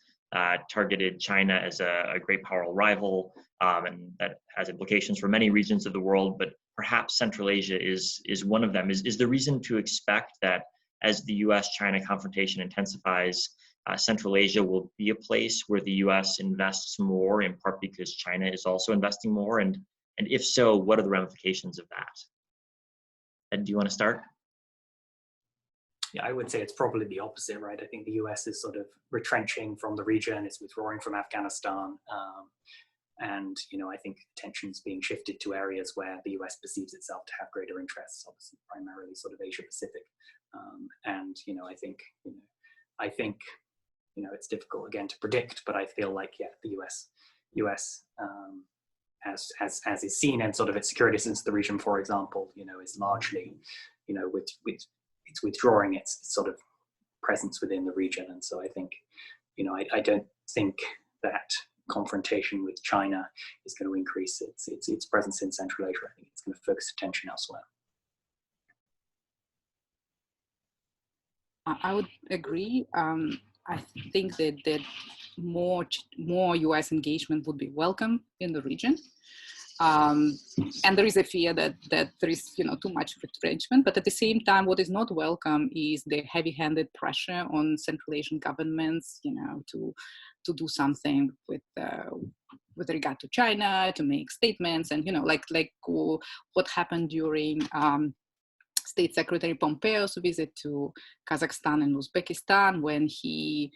Speaker 1: targeted China as a great powerful rival, and that has implications for many regions of the world, but perhaps Central Asia is one of them. Is the reason to expect that as the U.S.-China confrontation intensifies, Central Asia will be a place where the US invests more, in part because China is also investing more? And if so, what are the ramifications of that? Ed, do you want to start?
Speaker 2: Yeah, I would say it's probably the opposite, right? I think the US is sort of retrenching from the region, it's withdrawing from Afghanistan. And, I think attention's being shifted to areas where the US perceives itself to have greater interests, obviously primarily sort of Asia Pacific. I think it's difficult again to predict, but I feel like, yeah, the US as is seen in sort of its security since the region, for example, is largely, with it's withdrawing its sort of presence within the region. And so I think, I don't think that confrontation with China is going to increase its presence in Central Asia. I think it's going to focus attention elsewhere.
Speaker 3: I would agree. I think that more US engagement would be welcome in the region. And there is a fear that there is too much retrenchment, but at the same time, what is not welcome is the heavy-handed pressure on Central Asian governments, to do something with regard to China, to make statements, and like what happened during State Secretary Pompeo's visit to Kazakhstan and Uzbekistan, when he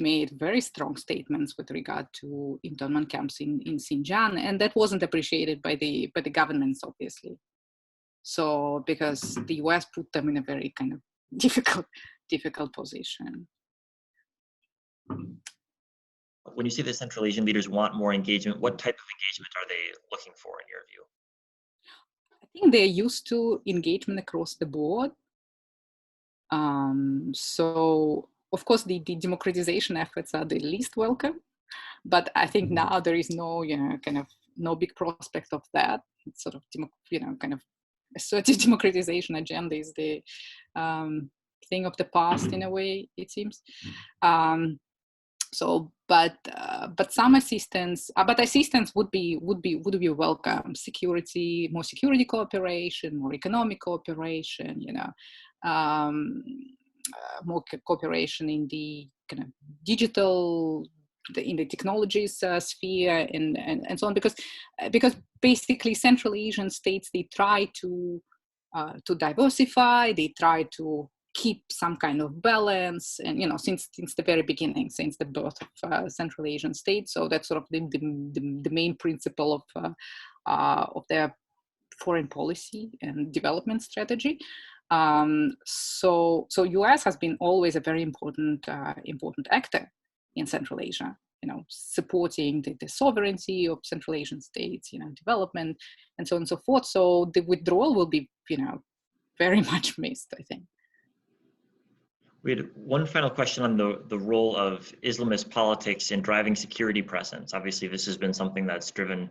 Speaker 3: made very strong statements with regard to internment camps in Xinjiang, and that wasn't appreciated by the governments, obviously. So because the US put them in a very kind of difficult position.
Speaker 1: When you say the Central Asian leaders want more engagement, what type of engagement are they looking for in your view?
Speaker 3: I think they're used to engagement across the board. So of course the democratization efforts are the least welcome, but I think now there is no, kind of no big prospect of that. It's sort of, kind of assertive democratization agenda is the thing of the past in a way, it seems. But some assistance, would be welcome. More security cooperation, more economic cooperation, more cooperation in the kind of digital, in the technologies sphere, and so on. Because basically Central Asian states, they try to diversify, they try to keep some kind of balance, and since the very beginning, since the birth of Central Asian states. So that's sort of the main principle of their foreign policy and development strategy. So US has been always a very important actor in Central Asia, supporting the sovereignty of Central Asian states, development, and so on and so forth. So the withdrawal will be, very much missed, I think.
Speaker 1: We had one final question on the role of Islamist politics in driving security presence. Obviously, this has been something that's driven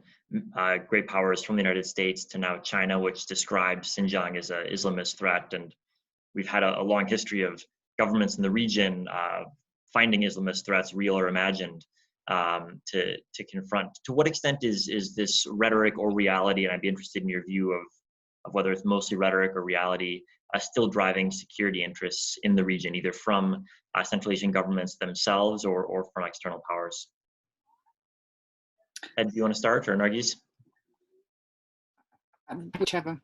Speaker 1: great powers from the United States to now China, which describes Xinjiang as an Islamist threat. And we've had a long history of governments in the region finding Islamist threats, real or imagined, to confront. To what extent is this rhetoric or reality, and I'd be interested in your view of whether it's mostly rhetoric or reality, still driving security interests in the region, either from Central Asian governments themselves or from external powers? Ed, do you want to start, or Nargis?
Speaker 3: Whichever.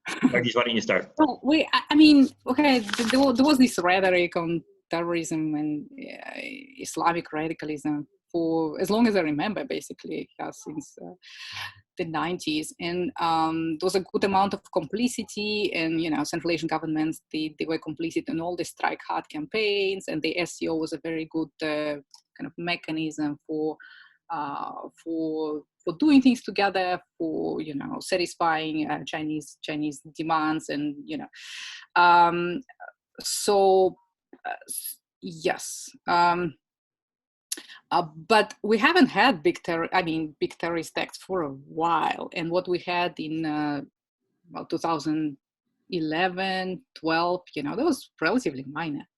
Speaker 1: Nargis, why don't you start?
Speaker 3: Well, okay, there was this rhetoric on terrorism and Islamic radicalism for as long as I remember, basically, since the 90s. And there was a good amount of complicity, and, Central Asian governments, they were complicit in all the strike hard campaigns, and the SCO was a very good kind of mechanism for doing things together, for satisfying Chinese demands, and yes. But we haven't had big terrorist acts for a while, and what we had in 2011, 12, that was relatively minor.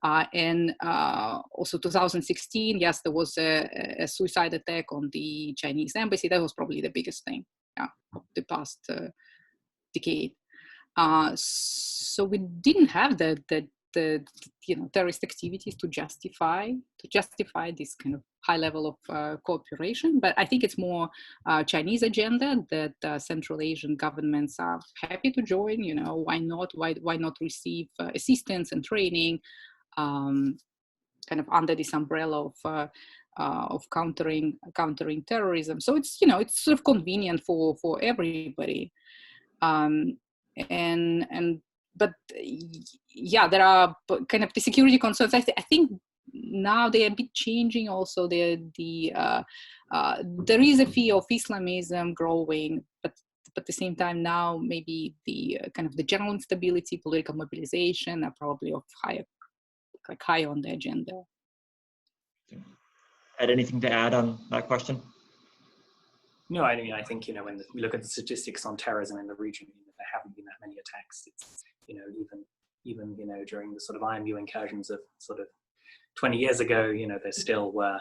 Speaker 3: And also 2016, yes, there was a suicide attack on the Chinese embassy. That was probably the biggest thing of the past decade. So we didn't have the terrorist activities to justify this kind of high level of cooperation. But I think it's more Chinese agenda that Central Asian governments are happy to join. Why not? Why not receive assistance and training, kind of under this umbrella of countering terrorism? So it's it's sort of convenient for everybody. But yeah, there are kind of the security concerns. I think now they are a bit changing. Also, there is a fear of Islamism growing, but at the same time now maybe the kind of the general instability, political mobilization are probably high on the agenda.
Speaker 1: Ed, anything to add on that question?
Speaker 2: No, I mean, I think, when we look at the statistics on terrorism in the region, there haven't been that many attacks. It's, even during the sort of IMU incursions of sort of 20 years ago, there still were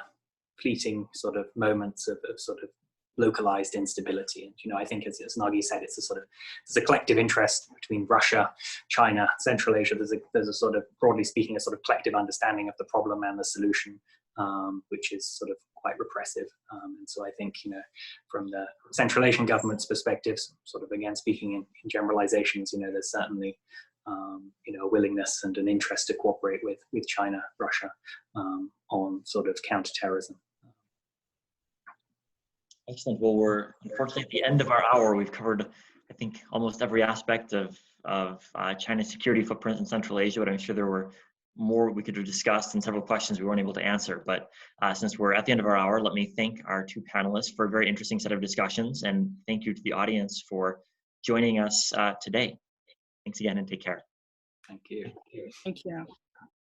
Speaker 2: fleeting sort of moments of sort of localized instability. And, I think as Nargis said, there's a collective interest between Russia, China, Central Asia. There's a sort of, broadly speaking, a sort of collective understanding of the problem and the solution, which is sort of quite repressive. And so I think, from the Central Asian government's perspectives, sort of again speaking in generalizations, there's certainly, a willingness and an interest to cooperate with China, Russia, on sort of counterterrorism.
Speaker 1: Excellent. Well, we're unfortunately at the end of our hour. We've covered, I think, almost every aspect of China's security footprint in Central Asia, but I'm sure there were more we could have discussed and several questions we weren't able to answer. But since we're at the end of our hour, let me thank our two panelists for a very interesting set of discussions, and thank you to the audience for joining us today. Thanks again and take care.
Speaker 2: Thank you.
Speaker 3: Thank you.